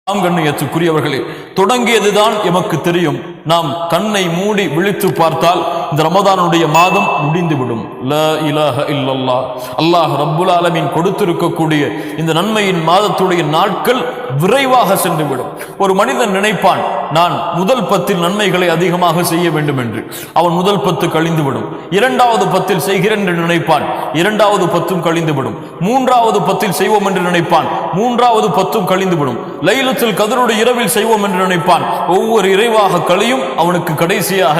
கண்ணியத்துக்குரியவர்களே, தொடங்கியதுதான் எமக்கு தெரியும். நாம் கண்ணை மூடி விழித்து பார்த்தால் இந்த ரமதானுடைய மாதம் முடிந்துவிடும். லா இலாஹ இல்லல்லாஹ். அல்லாஹ் ரப்புல் ஆலமீன் கொடுத்திருக்கக்கூடிய இந்த நன்மையின் மாதத்துடைய நாட்கள் விரைவாக சென்றுவிடும். ஒரு மனிதன் நினைப்பான், நான் முதல் 10 நன்மைகளை அதிகமாக செய்ய வேண்டும் என்று. அவன் முதல் 10 கழிந்துவிடும். 2வது 10 செய்கிறேன் என்று நினைப்பான், 2வது 10 கழிந்துவிடும். 3வது 10 செய்வோம் என்று நினைப்பான், 3வது 10 கழிந்துவிடும். லைலத்துல் கத்ருடைய இரவில் செய்வோம் என்று நினைப்பான். ஒவ்வொரு இறைவாக கழியும், அவனுக்கு கடைசியாக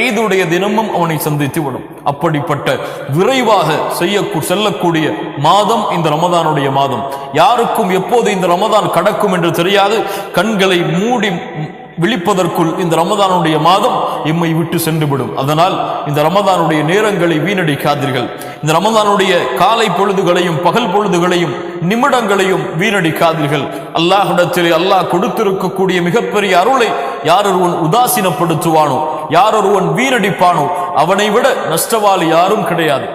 ஈதுடைய தினமும் அவனை சந்தித்து விடும். அப்படிப்பட்ட விரைவாக செல்லக்கூடிய மாதம் இந்த ரமதானுடைய மாதம். யாருக்கும் எப்போது இந்த ரமதான் கடக்கும் என்று தெரியாது. கண்களை மூடி விழிப்பதற்குள் இந்த ரமதானுடைய மாதம் எம்மை விட்டு சென்றுவிடும். அதனால் இந்த ரமதானுடைய நேரங்களை வீணடிக்காதீர்கள். இந்த ரமதானுடைய காலை பொழுதுகளையும் பகல் பொழுதுகளையும் நிமிடங்களையும் வீணடிக்காதீர்கள். அல்லாஹ்விடத்திலே அல்லாஹ் கொடுத்திருக்கக்கூடிய மிகப்பெரிய அருளை யாரொருவன் உதாசீனப்படுத்துவானோ, யாரொருவன் வீணடிப்பானோ, அவனை விட நஷ்டவாளி யாரும் கிடையாது.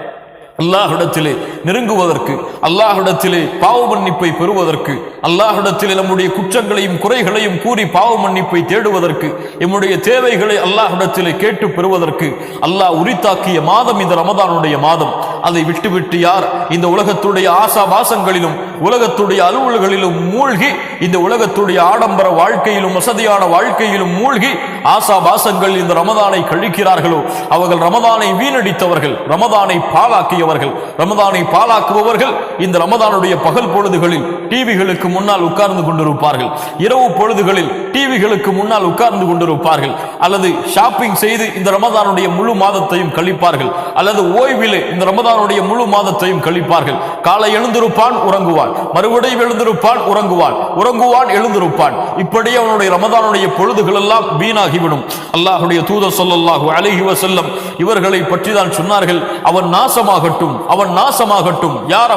அல்லாஹ்விடத்திலே நெருங்குவதற்கு, அல்லாஹ்விடத்திலே பாவ மன்னிப்பை பெறுவதற்கு, அல்லாஹ்விடத்திலே நம்முடைய குற்றங்களையும் குறைகளையும் கூறி பாவ மன்னிப்பை தேடுவதற்கு, நம்முடைய தேவைகளை அல்லாஹ்விடத்திலே கேட்டு பெறுவதற்கு அல்லாஹ் உரித்தாக்கிய மாதம் இந்த ரமதானுடைய மாதம். அதை விட்டுவிட்டு யார் இந்த உலகத்துடைய ஆசாபாசங்களிலும் உலகத்துடைய அலுவல்களிலும் மூழ்கி, இந்த உலகத்துடைய ஆடம்பர வாழ்க்கையிலும் வசதியான வாழ்க்கையிலும் மூழ்கி ஆசாபாசங்கள் இந்த ரமதானை கழிக்கிறார்களோ, அவர்கள் ரமதானை வீணடித்தவர்கள், ரமதானை பாழாக்கிய ரமதானை பாழாக்குபவர்கள் இந்த ரமதானுடைய பகல் பொழுதுகளில் டிவிகளுக்கு முன்னால் உட்கார்ந்து கொண்டிருப்பார்கள், இரவு பொழுதுகளில் டிவிகளுக்கு முன்னால் உட்கார்ந்து கொண்டிருப்பார்கள், அல்லது ஷாப்பிங் செய்து இந்த ரமதானுடைய முழு மாதத்தையும் கழிப்பார்கள், அல்லது ஓய்விலே இந்த ரமதானுடைய முழு மாதத்தையும் கழிப்பார்கள். காலை எழுந்திருப்பான், உறங்குவான், மறுபடியும் எழுந்திருப்பான், உறங்குவான், எழுந்திருப்பான். இப்படி அவனுடைய ரமதானுடைய பொழுதுகள் எல்லாம் வீணாகிவிடும். அல்லாஹ்வுடைய தூதர் ஸல்லல்லாஹு அலைஹி வஸல்லம் இவர்களை பற்றி தான் சொன்னார்கள், அவன் நாசமாகட்டும், அவன் நாசமாகட்டும். யார்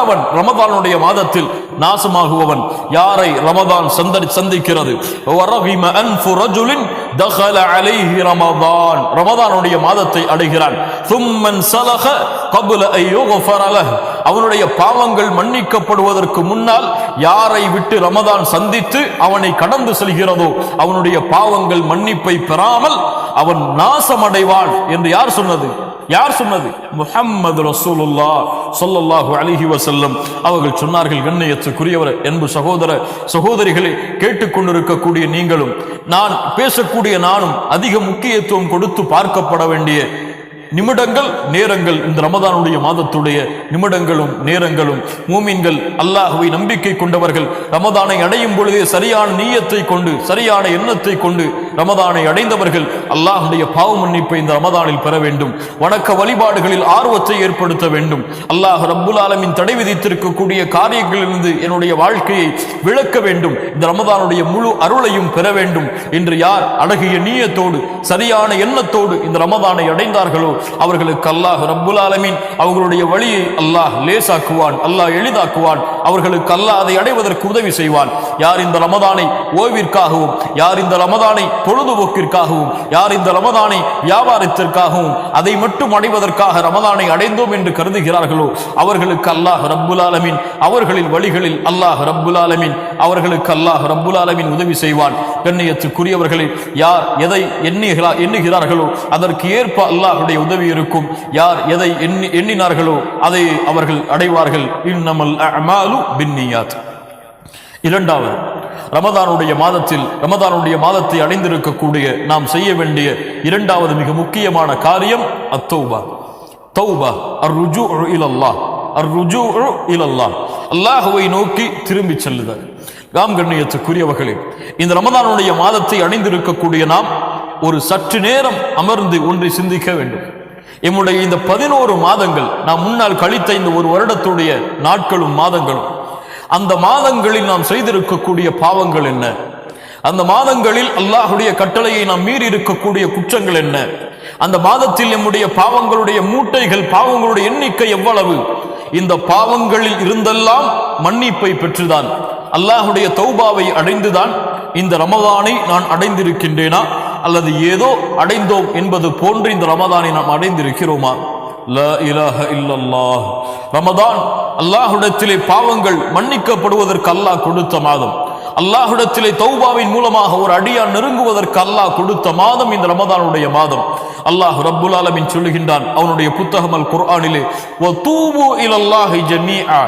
அவன் ரமதானுடைய மாதத்தில் நாசமாகுவவன்? யாரை ரமதான் சந்திக்கிறது? வரகிம அன்ஃபு ரஜுலின் தഖல அலைஹி ரமதான், ரமதானுடைய மாதத்தை அடைகிறான். சும்மன் ஸலக قبل ان يغفر له, அவனுடைய பாவங்கள் மன்னிக்கப்படுவதற்கு முன்னால் யாரை விட்டு ரமதான் சந்தித்து அவனை கடந்து செல்கிறதோ அவனுடைய பாவங்கள் மன்னிப்பை பெறாமல் அவன் நாசமடைவான் என்று யார் சொன்னது? முஹம்மது ரசூலுல்லாஹ் ஸல்லல்லாஹு அலைஹி வஸல்லம் அவர்கள் சொன்னார்கள். கண்ணியத்துக்குரியவர், அன்பு சகோதரிகளை கேட்டுக்கொண்டிருக்கக்கூடிய நீங்களும் நான் பேசக்கூடிய நானும் அதிக முக்கியத்துவம் கொடுத்து பார்க்கப்பட வேண்டிய நிமிடங்கள், நேரங்கள் இந்த ரமதானுடைய மாதத்துடைய நிமிடங்களும் நேரங்களும். மூமின்கள், அல்லாஹ்வை நம்பிக்கை கொண்டவர்கள் ரமதானை அடையும் பொழுதே சரியான நீயத்தை கொண்டு, சரியான எண்ணத்தை கொண்டு ரமதானை அடைந்தவர்கள் அல்லாஹ்வுடைய பாவ மன்னிப்பை இந்த ரமதானில் பெற வேண்டும். வணக்க வழிபாடுகளில் ஆர்வத்தை ஏற்படுத்த வேண்டும். அல்லாஹ் ரப்புல் ஆலமீன் தடை விதித்திருக்கக்கூடிய காரியங்களிலிருந்து என்னுடைய வாழ்க்கையை விளக்க வேண்டும். இந்த ரமதானுடைய முழு அருளையும் பெற வேண்டும் என்று யார் அழகிய நீயத்தோடு சரியான எண்ணத்தோடு இந்த ரமதானை அடைந்தார்களோ அவர்களுக்கு அல்லாஹ் ரப்புல் ஆலமீன் அவர்களுடைய வழியை அல்லாஹ் லேசாக்குவான், அல்லாஹ் எளிதாக்குவான். அவர்களுக்கு அல்லாஹ் அதை அடைவதற்கு உதவி செய்வான். யார் இந்த ரமதானை ஓய்விற்காகவும், யார் இந்த ரமதானை பொழுதுபோக்கிற்காகவும், யார் இந்த ரமதானை வியாபாரத்திற்காகவும் அதை மட்டும் அடைவதற்காக ரமதானை அடைந்தோம் என்று கருதுகிறார்களோ அவர்களுக்கு அல்லாஹ் ரப்புல் ஆலமீன் அவர்களின் வழிகளில் அல்லாஹ் ரப்புல் ஆலமீன் அவர்களுக்கு அல்லாஹ் ரப்புல் ஆலமீன் உதவி செய்வான். கண்ணியத்துக்குரியவர்களை, யார் எதை எண்ணுகிறார்களோ அதற்கு ஏற்ப அல்லாஹ்வுடைய உதவி இருக்கும். யார் எதை எண்ணினார்களோ அதை அவர்கள் அடைவார்கள். இன்னமல் அஅமாலு பின்னியாத். இரண்டாவது, ரமதானுடைய மாதத்தை அடைந்திருக்கக்கூடிய நாம் செய்ய வேண்டிய இரண்டாவது மிக முக்கியமான காரியம் அத்தௌபா. தௌபா, அர்ருஜூஉ இலல்லாஹ், அர்ருஜூஉ இலல்லாஹ், அல்லாஹ்வை நோக்கி திரும்பி செல்லுதல். கண்ணியத்துக்குரியவர்களே, இந்த ரமதானுடைய மாதத்தை அடைந்திருக்கக்கூடிய நாம் ஒரு சற்று நேரம் அமர்ந்து ஒன்றை சிந்திக்க வேண்டும். எம்முடைய இந்த 11 மாதங்கள் நாம் முன்னால் கழித்த இந்த ஒரு வருடத்துடைய நாட்களும் மாதங்களும், அந்த மாதங்களில் நாம் செய்திருக்கக்கூடிய பாவங்கள் என்ன? அந்த மாதங்களில் அல்லாஹ்வுடைய கட்டளையை நாம் மீறி இருக்கக்கூடிய குற்றங்கள் என்ன? அந்த மாதத்தில் நம்முடைய பாவங்களுடைய மூட்டைகள், பாவங்களுடைய எண்ணிக்கை எவ்வளவு? இந்த பாவங்களில் இருந்தெல்லாம் மன்னிப்பை பெற்றுதான், அல்லாஹ்வுடைய தௌபாவை அடைந்துதான் இந்த ரமதானை நான் அடைந்திருக்கின்றேனா, அல்லது ஏதோ அடைந்தோம் என்பது போன்று இந்த ரமதானை நாம் அடைந்திருக்கிறோமா? லா இலாஹ இல்லல்லாஹ். ரமதான் அல்லாஹ்விடத்திலே பாவங்கள் மன்னிக்கப்படுவதற்கு அல்லாஹ் கொடுத்த மாதம். அல்லாஹ்விடத்திலே தௌபாவின் மூலமாக ஒரு அடியான் நெருங்குவதற்கு அல்லாஹ் கொடுத்த மாதம் இந்த ரமதானுடைய மாதம். அல்லாஹ் ரப்புல் ஆலமீன் சொல்லுகின்றான் அவனுடைய புத்தகம் அல் குர்ஆனிலே, வதூபு இலல்லாஹி ஜமீஆ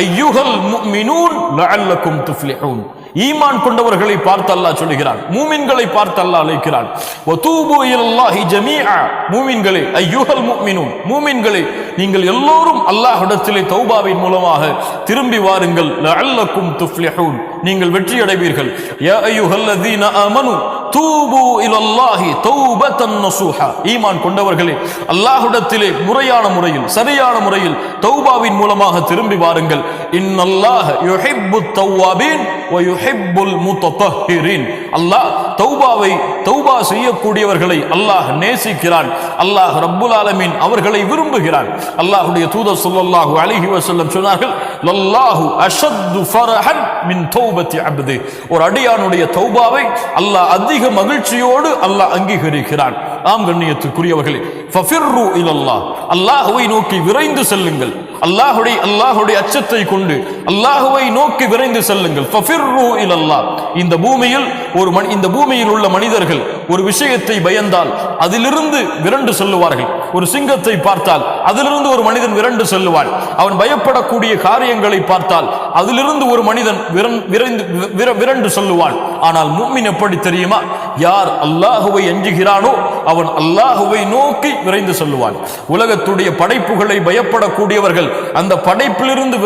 அய்யுஹல் முஃமினூன் லஅல்லக்கும் துஃப்லிஹூன். ஈமான் கொண்டவர்களை பார்த்து அல்லாஹ் சொல்லுகிறான், மூமின்களை பார்த்து அல்லாஹ் அழைக்கிறான். வதூபு இலல்லாஹி ஜமீஆ, மூமின்களே, அய்யுஹல் முஃமினூன், மூமின்களே, நீங்கள் எல்லோரும் அல்லாஹ்விடத்திலே தௌபாவின் மூலமாக திரும்பி வாருங்கள். லஅல்லக்கும் துஃப்லிஹூன், நீங்கள் வெற்றி அடைவீர்கள். யா அய்யுஹல்லதீன ஆமனு தூபு இலல்லாஹி தௌபத்தன் நஸூஹா, ஈமான் கொண்டவர்களே, அல்லாஹ்விடத்திலே முறையான முறையில் சரியான முறையில் தௌபாவின் மூலமாக திரும்பி வாருங்கள். இன்னல்லாஹ யுஹிப்புத் தவ்வாபீன் வ யுஹிப்புல் முத்தஹிரீன், அல்லாஹ் தௌபா செய்யக்கூடியவர்களை அல்லாஹ் நேசிக்கிறான். அல்லாஹ் ரப்புல் ஆலமீன் அவர்களை விரும்புகிறான். அல்லாஹ்வுடைய தூதர் ஸல்லல்லாஹு அலைஹி வஸல்லம் சொன்னார்கள், லல்லாஹு அஷத்து ஃபரஹன் மின் தௌபத்தி அப்தி, ஒரு அடியானுடைய தௌபாவை அல்லாஹ் அதிக மகிழ்ச்சியோடு அல்லாஹ் அங்கீகரிக்கிறான். ஆம் கண்ணியத்துக்குரியவர்களே, ஃபஃபிர்ரு இலல்லாஹ், அல்லாஹ்வை நோக்கி விரைந்து செல்லுங்கள். அல்லாஹ்வுடைய அச்சத்தை கொண்டு அல்லாஹ்வை நோக்கி விரைந்து செல்லுங்கள். ஃபஃபிர்ரு இலல்லாஹ், இந்த பூமியில் உள்ள மனிதர்கள் ஒரு விஷயத்தை பயந்தால் அதிலிருந்து விரண்டு செல்லுவார்கள். ஒரு சிங்கத்தை பார்த்தால் அதிலிருந்து ஒரு மனிதன் விரண்டு செல்லுவான். அவன் பயப்படக்கூடிய காரியங்களை பார்த்தால் அதிலிருந்து ஒரு மனிதன் விரண்டு செல்லுவான். ஆனால் முஃமின் எப்படி தெரியுமா? யார் அல்லாஹ்வை அஞ்சுகிறானோ அவன் அல்லாஹ்வை நோக்கி விரைந்து செல்லுவான். உலகத்துடைய படைப்புகளை பயப்படக்கூடியவர்கள் அந்த படைப்பிலிருந்து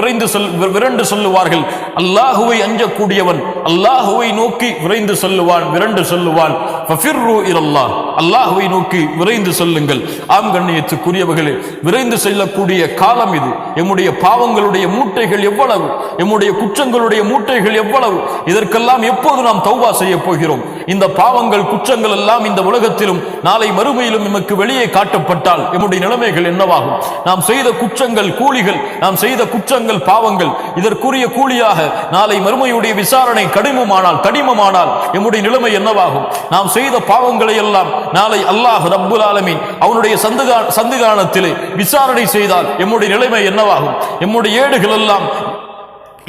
விரண்டு செல்லுவார்கள். அல்லாஹ்வை அஞ்சக்கூடியவன் அல்லாஹ்வை நோக்கி விரைந்து செல்லுவான், விரண்டு செல்லுவான். ஃபஃபிர்ரு இலல்லாஹ், அல்லாஹ்வை நோக்கி விரைந்து செல்லுங்கள். ஆம் கண்ணியத்துக்குரியவர்களே, விரைந்து செல்லக்கூடிய காலம் இது. எம்முடைய பாவங்களுடைய மூட்டைகள் எவ்வளவு, எம்முடைய குற்றங்களுடைய மூட்டைகள் எவ்வளவு, இதற்கெல்லாம் எப்போது நாம் தௌபா செய்ய போகிறோம்? இந்த பாவங்கள் குற்றங்கள் எல்லாம் இந்த உலகத்திலும் நாளை மறுமையிலும் நமக்கு வெளியே காட்டப்பட்டால் எம்முடைய நிலைமைகள் என்னவாகும்? நாம் செய்த குற்றங்கள் கூலிகள், நாம் செய்த குற்றங்கள் பாவங்கள், இதற்குரிய கூலியாக நாளை மறுமையுடைய விசாரணை கடினமானால் எம்முடைய நிலைமை என்னவாகும்? நாம் செய்த பாவங்களை எல்லாம் நாளை அல்லாஹ் ரப்புல் ஆலமீன் அவனுடைய சந்திதானத்திலே விசாரணை செய்தால் எம்முடைய நிலைமை என்னவாகும்? எம்முடைய ஏடுகள் எல்லாம்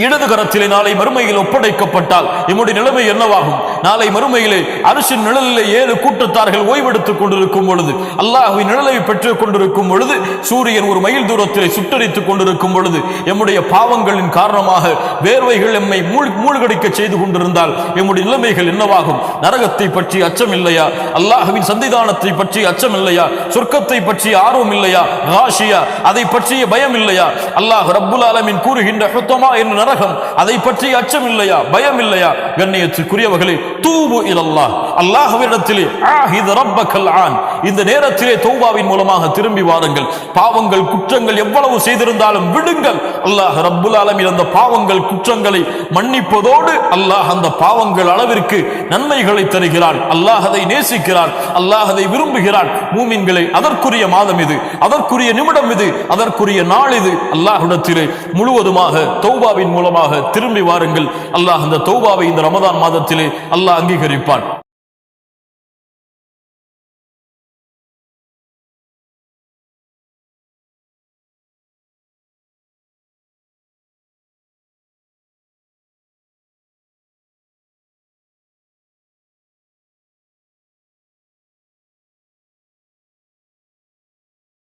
இடது கரத்திலே நாளை மறுமையில் ஒப்படைக்கப்பட்டால் எம்முடைய நிலைமை என்னவாகும்? நாளை மறுமையிலே அரிசின் நிழலிலே 7 கூட்டத்தார்கள் ஓய்வெடுத்துக் கொண்டிருக்கும் பொழுது, அல்லாஹ்வின் நிழலை பெற்றுக் கொண்டிருக்கும் பொழுது, சூரியன் ஒரு மைல் தூரத்திலே சுட்டரித்துக் கொண்டிருக்கும் பொழுது, எம்முடைய பாவங்களின் காரணமாக வேர்வைகள் எம்மை மூழ்கடிக்க செய்து கொண்டிருந்தால் எம்முடைய நிலைமைகள் என்னவாகும்? நரகத்தை பற்றி அச்சம் இல்லையா? அல்லாஹ்வின் சந்திதானத்தை பற்றி அச்சம் இல்லையா? சொர்க்கத்தை பற்றி ஆர்வம் இல்லையா? காஷியா, அதை பற்றிய பயம் இல்லையா? அல்லாஹ் ரப்புல் ஆலமீன் கூறுகின்ற ஹுத்தமா என்ற நரகம், அதை பற்றி அச்சம் இல்லையா? பயம் இல்லையா? கண்ணியத்துக்குரியவர்களே, தூபு இலல்லாஹ், அல்லாஹ்விடத்திலே ஆஹித் ரப்பக்கல் ஆன், இந்த நேரத்திலே தௌபாவின் மூலமாக திரும்பி வாருங்கள். பாவங்கள் குற்றங்கள் எவ்வளவு செய்திருந்தாலும் விடுங்கள். அல்லாஹ் ரப்புல் ஆலமீன் அந்த பாவங்கள் குற்றங்களை மன்னிப்பதோடு அல்லாஹ் அந்த பாவங்கள் அளவிற்கு நன்மைகளை தருகிறான். அல்லாஹ் அதை நேசிக்கிறான், அல்லாஹ் அதை விரும்புகிறான். மூமின்களே, அதற்குரிய மாதம் இது, அதற்குரிய நிமிடம் இது, அதற்குரிய நாள் இது. அல்லாஹ்விடத்திலே முழுவதுமாக தௌபாவின் மூலமாக திரும்பி வாருங்கள். அல்லாஹ் அந்த தௌபாவை இந்த ரமதான் மாதத்திலே அல்லாஹ் அங்கீகரிப்பான்.